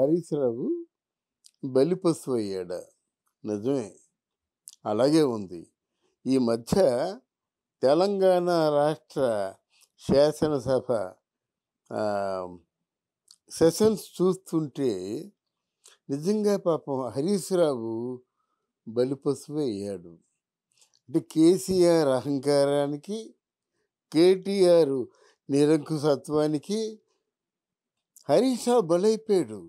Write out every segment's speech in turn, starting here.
హరీష్ రావు బలిపశువు అయ్యాడా? నిజమే. అలాగే ఉంది. ఈ మధ్య తెలంగాణ రాష్ట్ర శాసనసభ ఆహ్, సెషన్స్ చూస్తుంటే నిజంగా పాపం హరీష్ రావు బలిపశువే అయ్యాడు. అంటే కేసీఆర్ అహంకారానికి, కేటీఆర్ నిరంకుశత్వానికి హరీష్ రావు బలైపోయాడు.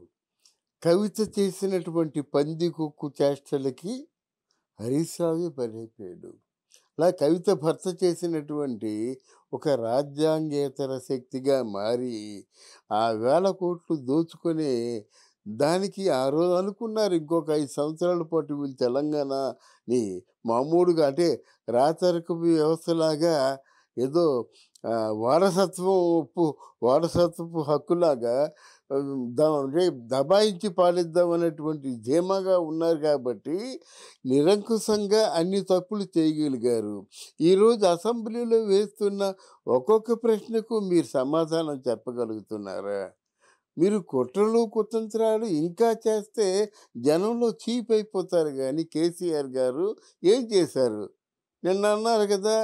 కవిత చేసినటువంటి పందికొక్కు చేష్టలకి హరీష్ రావే బలైపోయాడు. అలా కవిత భర్త చేసినటువంటి ఒక రాజ్యాంగేతర శక్తిగా మారి ఆ వేల కోట్లు దోచుకునే దానికి ఆ రోజు అనుకున్నారు ఇంకొక 5 సంవత్సరాల పాటు వీళ్ళు తెలంగాణని మామూలుగా అంటే రాచరికపు వ్యవస్థలాగా ఏదో వారసత్వపు హక్కులాగా అంటే దబాయించి పాలిద్దాం అనేటువంటి ధీమాగా ఉన్నారు కాబట్టి నిరంకుశంగా అన్ని తప్పులు చేయగలిగారు. ఈరోజు అసెంబ్లీలో వేస్తున్న ఒక్కొక్క ప్రశ్నకు మీరు సమాధానం చెప్పగలుగుతున్నారా? మీరు కుట్రలు కుతంత్రాలు ఇంకా చేస్తే జనంలో చీప్ అయిపోతారు కానీ కేసీఆర్ గారు ఏం చేశారు? నిన్న అన్నారు కదా,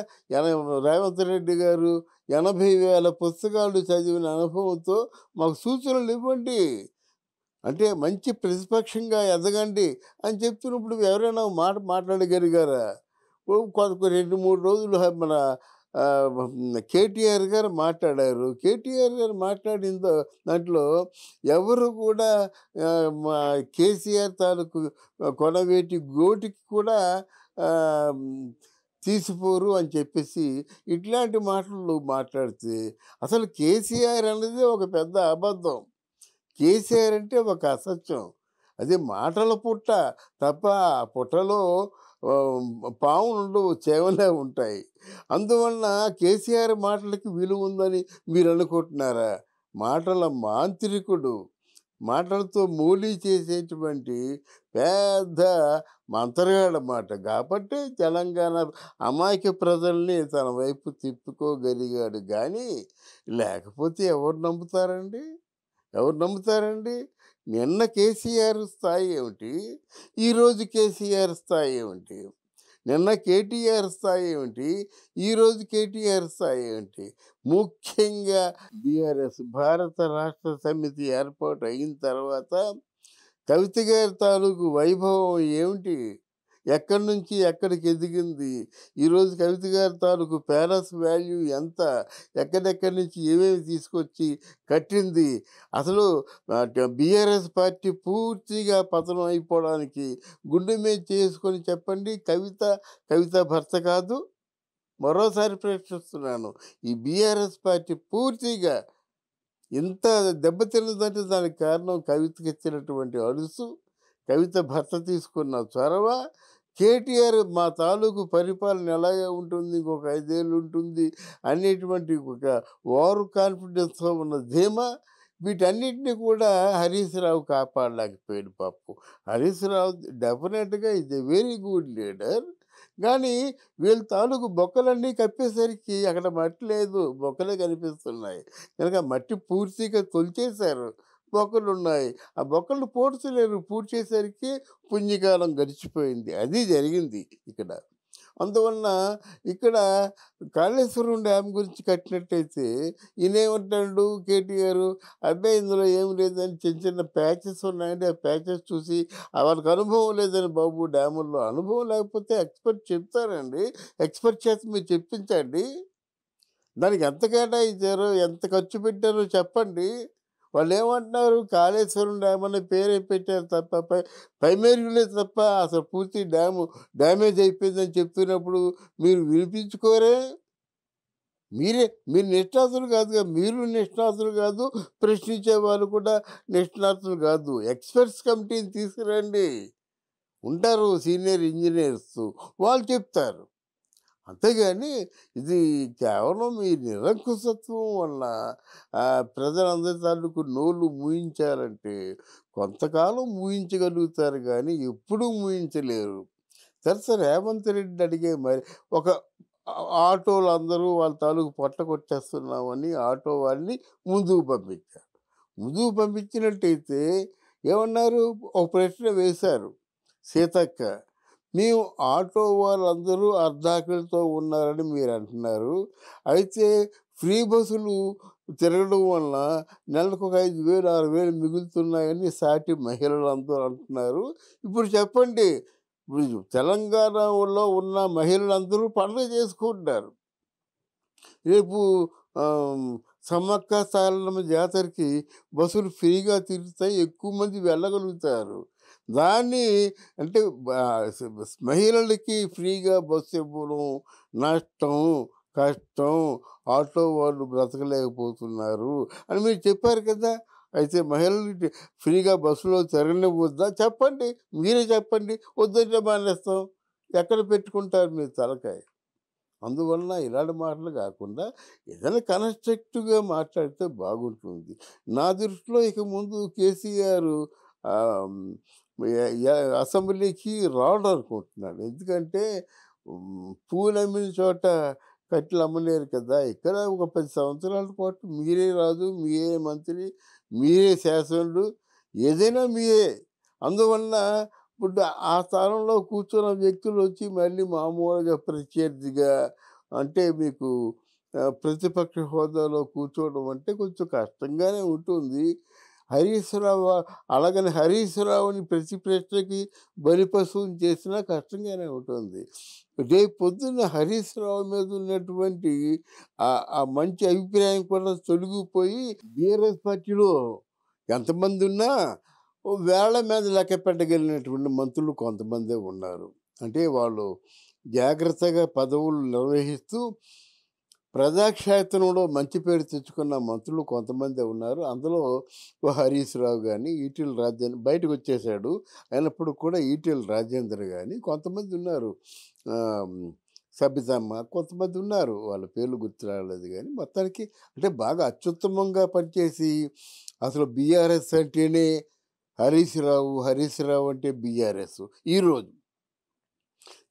రేవంత్ రెడ్డి గారు 80,000 పుస్తకాలు చదివిన అనుభవంతో మాకు సూచనలు ఇవ్వండి. అంటే మంచి ప్రతిపక్షంగా ఎదగండి అని చెప్తున్నప్పుడు ఎవరైనా మాట్లాడగలిగారా? 2, 3 రోజులు మన కేటీఆర్ గారు మాట్లాడారు. కేటీఆర్ గారు మాట్లాడిన దాంట్లో ఎవరు కూడా మా కేసీఆర్ తాలూకు కొనవేటి గోటికి కూడా ఆహ్, తీసిపోరు అని చెప్పేసి ఇట్లాంటి మాటలు మాట్లాడితే అసలు కేసీఆర్ అనేది ఒక పెద్ద అబద్ధం. కేసీఆర్ అంటే ఒక అసత్యం. అది మాటల పుట్ట తప్ప ఆ పుట్టలో పాములుండవు, చేవలే ఉంటాయి. అందువలన కేసీఆర్ మాటలకి విలువ ఉందని మీరు అనుకుంటున్నారా? మాటల మాంత్రికుడు. మాటలతో మూలీ చేసేటువంటి పెద్ద మంత్రగాడన్నమాట. కాబట్టి తెలంగాణ అమాయక ప్రజల్ని తన వైపు తిప్పుకోగలిగాడు కానీ లేకపోతే ఎవరు నమ్ముతారండి? ఎవరు నమ్ముతారండి? నిన్న కేసీఆర్ స్థాయి ఏమిటి? ఈరోజు కేసీఆర్ స్థాయి ఏమిటి? నిన్న కేటీఆర్ స్థాయి ఏమిటి? ఈరోజు కేటీఆర్ స్థాయి ఏమిటి? ముఖ్యంగా బీఆర్ఎస్ భారత రాష్ట్ర సమితి ఏర్పాటు అయిన తర్వాత కవిత గారి తాలూకు వైభవం ఏమిటి? ఎక్కడి నుంచి ఎక్కడికి ఎదిగింది? ఈరోజు కవిత గారి తాలూకు ప్యాలెస్ వాల్యూ ఎంత? ఎక్కడెక్కడి నుంచి ఏమేమి తీసుకొచ్చి కట్టింది? అసలు బీఆర్ఎస్ పార్టీ పూర్తిగా పతనం అయిపోవడానికి గుండె మీద చేసుకొని చెప్పండి. కవిత భర్త కాదు. మరోసారి ప్రశ్నిస్తున్నాను. ఈ బీఆర్ఎస్ పార్టీ పూర్తిగా ఇంత దెబ్బతిన్నదంటే దానికి కారణం కవితకి ఇచ్చినటువంటి అడుసు, కవిత భర్త తీసుకున్న చొరవ, కేటీఆర్ మా తాలూకు పరిపాలన ఎలాగే ఉంటుంది, ఇంకొక 5 ఏళ్ళు ఉంటుంది అనేటువంటి ఒక ఓవర్ కాన్ఫిడెన్స్తో ఉన్న ధీమా, వీటన్నిటిని కూడా హరీష్ రావు కాపాడలేకపోయాడు పాపం. హరీష్ రావు డెఫినెట్గా is a very good leader. కానీ వీళ్ళ తాలూకు బొక్కలన్నీ కప్పేసరికి అక్కడ మట్టి లేదు, బొక్కలే కనిపిస్తున్నాయి. కనుక మట్టి పూర్తిగా తొలిచేశారు, బొక్కలున్నాయి. ఆ బొక్కలు పూడ్చలేరు. పూడ్చేసరికి పుణ్యకాలం గడిచిపోయింది. అది జరిగింది ఇక్కడ. అందువలన ఇక్కడ కాళేశ్వరం డ్యామ్ గురించి కట్టినట్టయితే ఈయనేమంటాడు కేటీఆర్, అబ్బాయి ఇందులో ఏమి లేదని చిన్న చిన్న ప్యాచెస్ ఉన్నాయండి, ఆ ప్యాచెస్ చూసి వాళ్ళకి అనుభవం లేదని బాబు డ్యాముల్లో. అనుభవం లేకపోతే ఎక్స్పర్ట్ చెప్తారండి. ఎక్స్పర్ట్ చేత మీరు చెప్పించండి. దానికి ఎంత కేటాయించారో, ఎంత ఖర్చు పెట్టారో చెప్పండి. వాళ్ళు ఏమంటున్నారు, కాళేశ్వరం డ్యామ్ అనే పేరే పెట్టారు తప్ప ప్రైమరీలే తప్ప అసలు పూర్తి డ్యామేజ్ అయిపోయిందని చెప్తున్నప్పుడు మీరు వినిపించుకోరే? మీరు నిష్ణాతులు కాదుగా, మీరు నిష్ణాతులు కాదు, ప్రశ్నించే వాళ్ళు కూడా నిష్ణాతులు కాదు. ఎక్స్పర్ట్స్ కమిటీని తీసుకురండి. ఉంటారు సీనియర్ ఇంజనీర్స్, వాళ్ళు చెప్తారు. అంతేగాని ఇది కేవలం ఈ నిరంకుశత్వం వల్ల ప్రజలందరి తాలూకు నోళ్ళు మూయించాలంటే కొంతకాలం మూయించగలుగుతారు కానీ ఎప్పుడూ మూయించలేరు. సరే రేవంత్ రెడ్డి అడిగే మరి ఒక ఆటోలు అందరూ వాళ్ళ తాలూకు పొట్ట కొట్టేస్తున్నామని ఆటో వాళ్ళని ముందుకు పంపించారు. ముందుకు పంపించినట్టయితే ఏమన్నారు? ఒక ప్రశ్న వేశారు సీతక్క. మేము ఆటో వాళ్ళందరూ అర్ధాకలితో ఉన్నారని మీరు అంటున్నారు. అయితే ఫ్రీ బస్సులు తిరగడం వల్ల నెలకు ఒక 5,000, 6,000 మిగులుతున్నాయని సాటి మహిళలందరూ అంటున్నారు. ఇప్పుడు చెప్పండి. ఇప్పుడు తెలంగాణలో ఉన్న మహిళలందరూ పండుగ చేసుకుంటున్నారు. రేపు ఆహ్, సమ్మక్క సారలమ్మ జాతరకి బస్సులు ఫ్రీగా తిరుగుతాయి. ఎక్కువ మంది వెళ్ళగలుగుతారు. దాన్ని అంటే బా స్ స్ మహిళలకి ఫ్రీగా బస్సు ఇవ్వడం నష్టం, కష్టం. ఆటో వాళ్ళు బ్రతకలేకపోతున్నారు అని మీరు చెప్పారు కదా! అయితే మహిళలకి ఫ్రీగా బస్సులో తిరగనివ్వొద్దా? చెప్పండి. మీరే చెప్పండి. వద్దంటే మానేస్తాం. ఎక్కడ పెట్టుకుంటారు మీరు తలకాయ? అందువలన ఇలాంటి మాటలు కాకుండా ఏదైనా కన్‌స్ట్రక్టివ్‌గా మాట్లాడితే బాగుంటుంది. నా దృష్టిలో ఇక ముందు కేసీఆర్ ఆహ్, అసెంబ్లీకి రాడనుకుంటున్నాను. ఎందుకంటే పూలమ్మిన చోట కట్టెలు అమ్మలేరు కదా! ఇక్కడ ఒక 10 సంవత్సరాల పాటు మీరే రాజు, మీరే మంత్రి, మీరే శాసనులు, ఏదైనా మీరే. అందువలన ఇప్పుడు ఆ స్థానంలో కూర్చున్న వ్యక్తులు వచ్చి మళ్ళీ మామూలుగా ప్రత్యర్థిగా అంటే మీకు ప్రతిపక్ష హోదాలో కూర్చోవడం అంటే కొంచెం కష్టంగానే ఉంటుంది. హరీష్ రావు అలాగని హరీష్ రావుని ప్రతి ప్రశ్నకి బలిపశువుని చేసినా కష్టంగానే ఉంటుంది. రేపు పొద్దున్న హరీష్ రావు మీద ఉన్నటువంటి ఆ మంచి అభిప్రాయం కూడా తొలగిపోయి బీఆర్ఎస్ పార్టీలో ఎంతమంది ఉన్నా ఓ వేళ మీద లెక్క పెట్టగలిగినటువంటి మంత్రులు కొంతమందే ఉన్నారు. అంటే వాళ్ళు జాగ్రత్తగా పదవులు నిర్వహిస్తూ ప్రజాక్షేత్రంలో మంచి పేరు తెచ్చుకున్న మంత్రులు కొంతమందే ఉన్నారు. అందులో ఓ హరీష్ రావు గాని, ఈటెల రాజేందర్ బయటకొచ్చేసాడు. అయినప్పుడు కూడా ఈటెల రాజేందర్ గాని కొంతమంది ఉన్నారు. ఆహ్, సబితమ్మ కొంతమంది ఉన్నారు. వాళ్ళ పేర్లు గుర్తు రాలేదు గానీ మొత్తానికి అంటే బాగా అత్యుత్తమంగా పనిచేసి అసలు బీఆర్ఎస్ అంటేనే హరీష్ రావు, హరీష్ రావు అంటే బీఆర్ఎస్ ఈరోజు.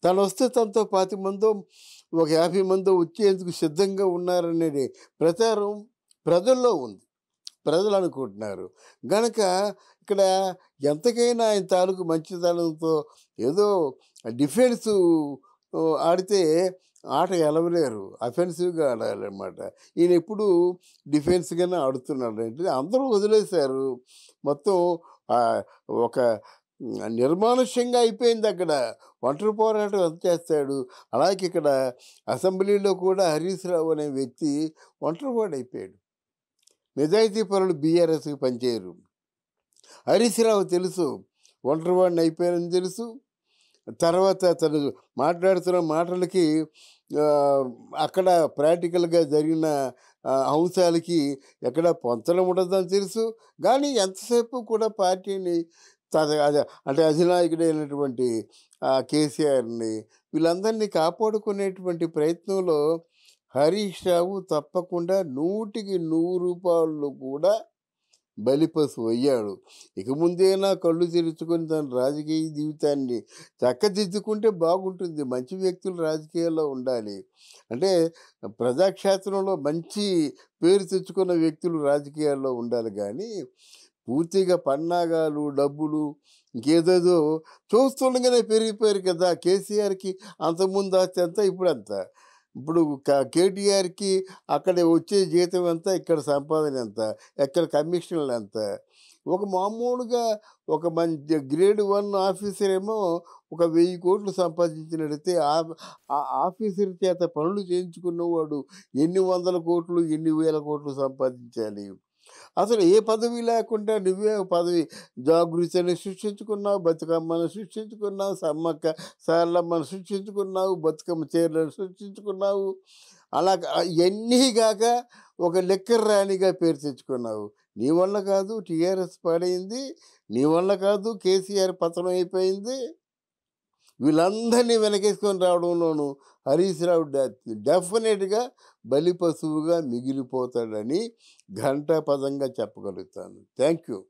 తనొస్తే తనతో 25 మందో, ఒక 50 మందో వచ్చేందుకు సిద్ధంగా ఉన్నారనేది ప్రచారం ప్రజల్లో ఉంది. ప్రజలు అనుకుంటున్నారు. గనక ఇక్కడ ఎంతకైనా ఆయన తాలూకు మంచితనంతో ఏదో డిఫెన్సు ఆడితే ఆట గెలవలేరు. అఫెన్సివ్‌గా ఆడాలనమాట. ఈయనెప్పుడు డిఫెన్స్‌గానే ఆడుతున్నాడంటే అందరూ వదిలేశారు. మొత్తం ఆహ్, ఒక నిర్మానుష్యంగా అయిపోయిందక్కడ. ఒంటరి పోరాటం ఎంత చేస్తాడు? అలాగే ఇక్కడ అసెంబ్లీలో కూడా హరీష్ రావు అనే వ్యక్తి ఒంటరివాడైపోయాడు. నిజాయితీ పరులు బీఆర్ఎస్‌కి పనిచేయరు. హరీష్ రావు తెలుసు. ఒంటరివాడిని అయిపోయానని తెలుసు. తర్వాత తను మాట్లాడుతున్న మాటలకి ఆహ్, అక్కడ ప్రాక్టికల్‌గా జరిగిన అంశాలకి ఎక్కడ పొంతన ఉండదని తెలుసు. కానీ ఎంతసేపు కూడా పార్టీని అంటే అధినాయకుడైనటువంటి కేసీఆర్‌ని వీళ్ళందరినీ కాపాడుకునేటువంటి ప్రయత్నంలో హరీష్ రావు తప్పకుండా 100కి 100 కూడా బలిపశువు అయ్యాడు. ఇక ముందైనా కళ్ళు తెరుచుకొని తన రాజకీయ జీవితాన్ని చక్కదిద్దుకుంటే బాగుంటుంది. మంచి వ్యక్తులు రాజకీయాల్లో ఉండాలి. అంటే ప్రజాక్షేత్రంలో మంచి పేరు తెచ్చుకున్న వ్యక్తులు రాజకీయాల్లో ఉండాలి గానీ, పూర్తిగా పన్నాగాలు, డబ్బులు ఇంకేదేదో చూస్తుండగానే పెరిగిపోయారు కదా! కేసీఆర్‌కి అంతకుముందు ఆస్తి ఎంత, ఇప్పుడెంత? ఇప్పుడు కేటీఆర్‌కి అక్కడ వచ్చే జీతం ఎంత? ఇక్కడ సంపాదన ఎంత? ఎక్కడ కమిషన్‌లెంత? ఒక మామూలుగా ఒక మంచి గ్రేడ్ 1 ఆఫీసర్ ఏమో ఒక 1000,00,00,000 సంపాదించినట్టయితే ఆ ఆఫీసర్ చేత పనులు చేయించుకున్నవాడు ఎన్ని వందల కోట్లు, ఎన్ని వేల కోట్లు సంపాదించాలి? అసలు ఏ పదవి లేకుండా నువ్వే పదవి జాగృతిని సృష్టించుకున్నావు, బతుకమ్మను సృష్టించుకున్నావు, సమ్మక్క సారలమ్మను సృష్టించుకున్నావు, బతుకమ్మ చీరలను సృష్టించుకున్నావు. ఇవన్నీ గాక ఒక లిక్కర్ రాణిగా పేరు తెచ్చుకున్నావు. నీ వల్ల కాదు టీఆర్ఎస్ పాడైంది. నీ వల్ల కాదు కేసీఆర్ పతనం అయిపోయింది. వీళ్ళందరినీ వెనకేసుకొని రావడంలోను హరీష్ రావు డెఫినెట్‌గా బలిపశువుగా మిగిలిపోతాడని ఘంటాపథంగా చెప్పగలుగుతాను. Thank you.